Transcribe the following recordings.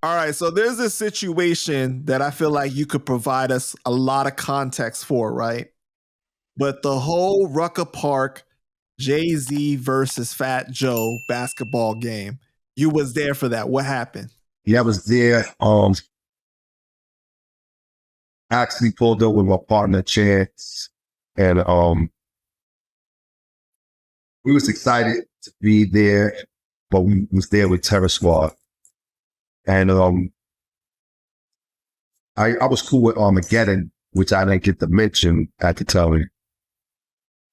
All right, so there's this situation that I feel like you could provide us a lot of context for, right? But the whole Rucker Park Jay-Z versus Fat Joe basketball game, you was there for that. What happened? Yeah, I was there. Actually pulled up with my partner Chance, and we was excited to be there, but we was there with Terror Squad, and I was cool with Armageddon, which I didn't get to mention at the time.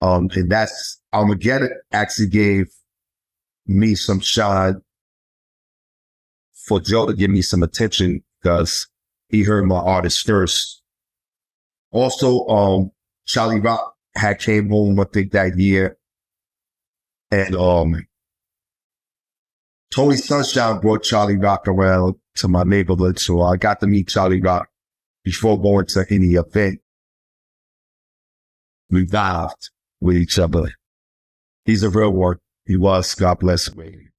And that's Armageddon actually gave me some shine for Joe to give me some attention because he heard my artist first. Also, Charlie Rock had came home, I think, that year. And Tony Sunshine brought Charlie Rock around to my neighborhood. So I got to meet Charlie Rock before going to any event. We vibed with each other. He's a real one. He was, God bless him.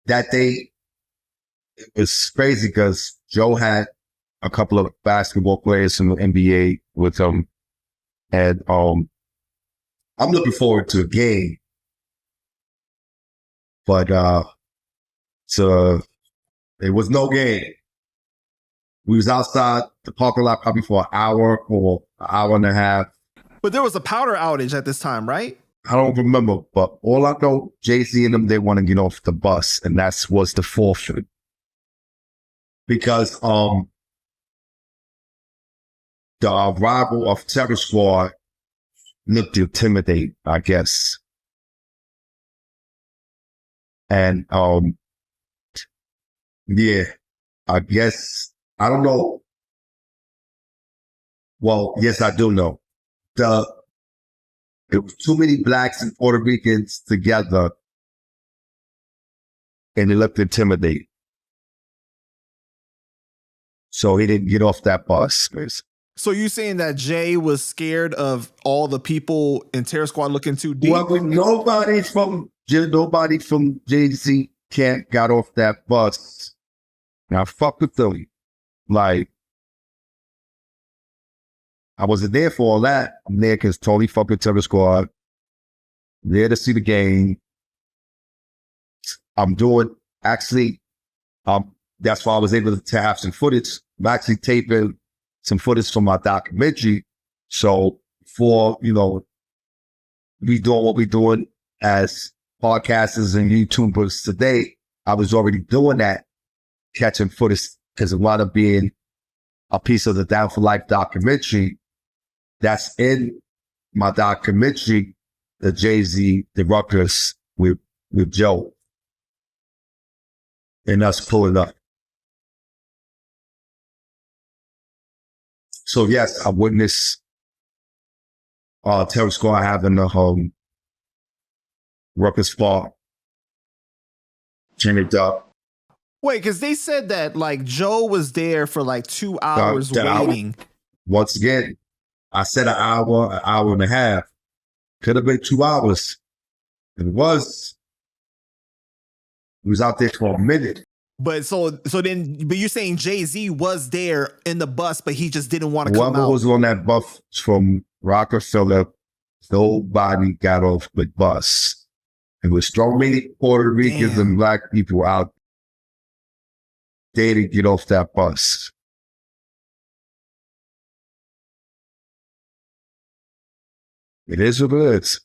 That day, it was crazy because Joe had a couple of basketball players from the NBA with him. And I'm looking forward to a game. But so there was no game. We was outside the parking lot probably for an hour or an hour and a half. But there was a powder outage at this time, right? I don't remember, but all I know, Jay-Z and them, they want to get off the bus, and that was the forfeit. Because the arrival of Terror Squad looked intimidating, I guess. And yeah, I guess, I don't know. Well, yes, I do know. It was too many blacks and Puerto Ricans together, and it looked intimidating. So he didn't get off that bus. So you saying that Jay was scared of all the people in Terror Squad looking too deep? Well, nobody from Jay-Z can't got off that bus. Now fuck with them. Like, I wasn't there for all that. I'm there because totally fuck with Terror Squad. I'm there to see the game. I'm doing, actually, that's why I was able to have some footage. I'm actually taping some footage from my documentary. So for, we doing what we're doing as podcasters and YouTubers today, I was already doing that, catching footage because it wound up being a piece of the Down for Life documentary that's in my documentary, the Jay-Z, the Ruckers with Joe. And us pulling up. So yes, I witnessed Terror Squad having the Rucker Park chained up. Wait, because they said that like Joe was there for like 2 hours waiting. Once again, I said an hour and a half. Could have been 2 hours. It was. He was out there for a minute. But but you're saying Jay-Z was there in the bus, but he just didn't want to come out. Whoever was on that bus from Roc-A-Fella, nobody got off the bus. It was so many Puerto Ricans and black people out. They didn't get off that bus. It is what it is.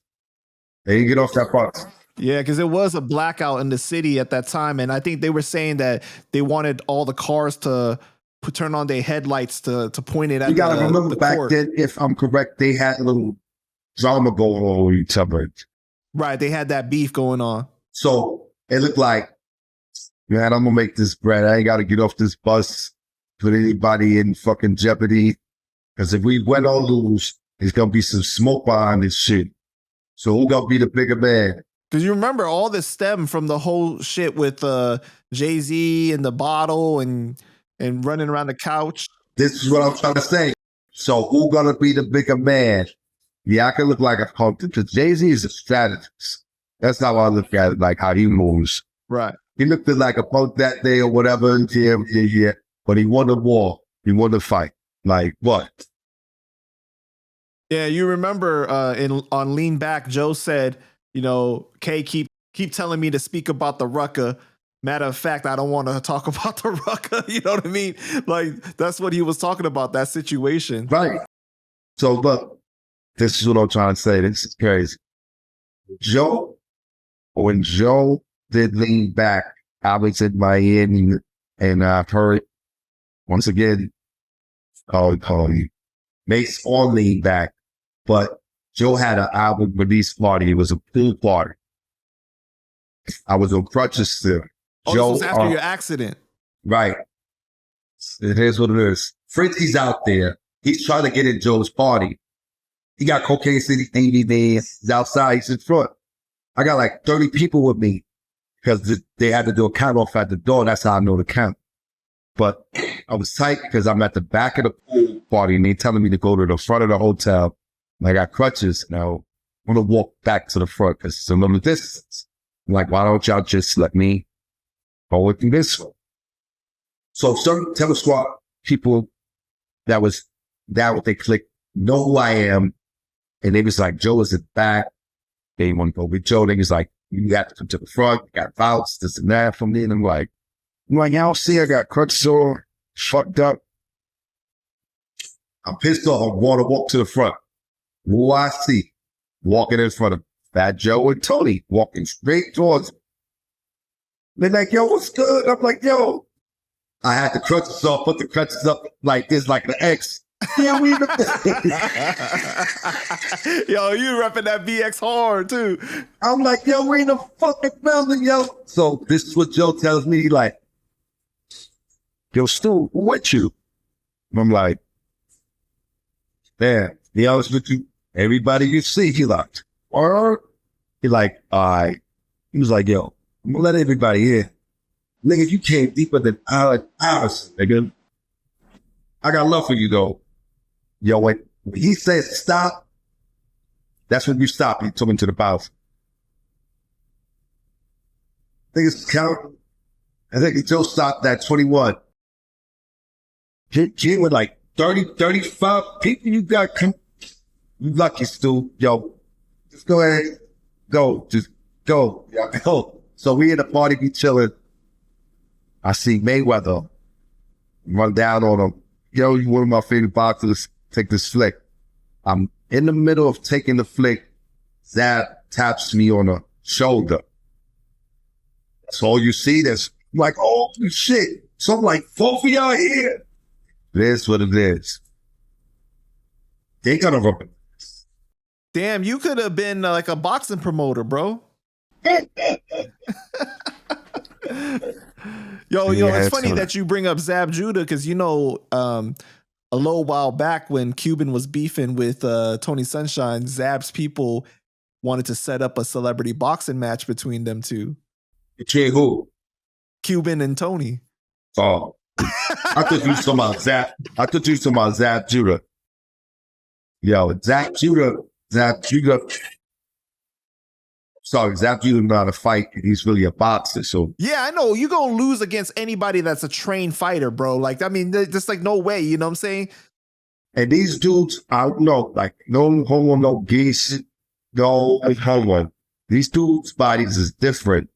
They didn't get off that bus. Yeah, because it was a blackout in the city at that time. And I think they were saying that they wanted all the cars to turn on their headlights to point it at you gotta remember back court. then, if I'm correct, they had a little drama going on with each other. Right, they had that beef going on. So it looked like, man, I'm gonna make this bread. I ain't gotta get off this bus, put anybody in fucking jeopardy. Because if we went on lose, there's gonna be some smoke behind this shit. So who gonna be the bigger man? Because you remember all this stemmed from the whole shit with Jay-Z and the bottle and running around the couch. This is what I'm trying to say. So who gonna be the bigger man? Yeah, I can look like a hunter because Jay-Z is a strategist. That's how I look at it, like how he moves. Right. He looked like a punk that day or whatever. Yeah. But he won the war. He won the fight. Like what? Yeah, you remember on Lean Back, Joe said, Kay keep telling me to speak about the Rucker. Matter of fact, I don't want to talk about the Rucker. You know what I mean? Like, that's what he was talking about, that situation. Right. So look, this is what I'm trying to say. This is crazy. When Joe did Lean Back, I was in Miami and I've heard once again, Mace on Lean Back, but Joe had an album release party. It was a pool party. I was on crutches still. Oh, Joe, this was after your accident. Right. It is what it is. Fritzy's out there. He's trying to get in Joe's party. He got Cocaine City 80 man. He's outside. He's in front. I got like 30 people with me because they had to do a count off at the door. That's how I know the count. But I was tight because I'm at the back of the pool party and they telling me to go to the front of the hotel. And I got crutches. Now I'm going to walk back to the front because it's a little distance. I'm like, why don't y'all just let me go with this one? So certain Terror Squad people that was down with they click know who I am. And they was like, Joe is in the back. They didn't want to go with Joe. They was like, you have to come to the front. You got vouchers, this and that from me. And I'm like, y'all see, I got crutches on, fucked up. I'm pissed off. I want to walk to the front. Who I see walking in front of Fat Joe and Tony, walking straight towards me. They're like, yo, what's good? I'm like, yo. I had the crutches off, put the crutches up like this, like the X. Yeah, we the Yo, you repping that BX hard too. I'm like, yo, we in the fucking building, yo. So this is what Joe tells me. He like, yo, Stu, what you? I'm like, man, be honest with you, everybody you see, he like, or he like, all right. He was like, yo, I'm gonna let everybody in. Nigga, you came deeper than Allison, nigga. I got love for you though. Yo, when he said stop, that's when you stop. He took me to the bounce. I think it's count. I think he Joe stopped at 21. He with like 30, 35 people you got. You lucky, Stu. Yo, just go ahead. Go. Just go. Yeah, go. So we in the party, be chilling. I see Mayweather run down on him. Yo, you one of my favorite boxers. Take this flick. I'm in the middle of taking the flick. Zab taps me on the shoulder. That's all you see. That's like, oh shit. So I'm like, both of y'all here. It is what it is. They gonna rub it. Damn, you could have been like a boxing promoter, bro. Yo, it's funny that you bring up Zab Judah because a little while back when Cuban was beefing with Tony Sunshine, Zab's people wanted to set up a celebrity boxing match between them two. Between who? Cuban and Tony. Oh, I thought you were talking about Zab. I thought you were talking about Zab Judah. Yo, Zab Judah. Sorry, Zab Judah know how to fight. He's really a boxer. So yeah, I know you're gonna lose against anybody that's a trained fighter, bro. Like, I mean, just like no way. You know what I'm saying? And these dudes, I don't know, like no homo, no geese, no homo. These dudes' bodies is different.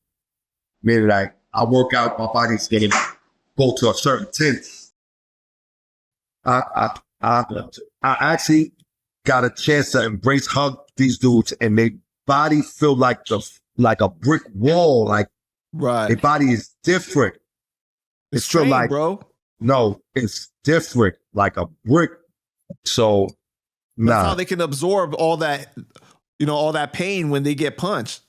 Meaning, like I work out, my body's getting go to a certain tint. I actually got a chance to hug these dudes, and they body feel like a brick wall. Like right, their body is different. It's strange, like, bro. No, it's different, like a brick. So that's how they can absorb all that, all that pain when they get punched.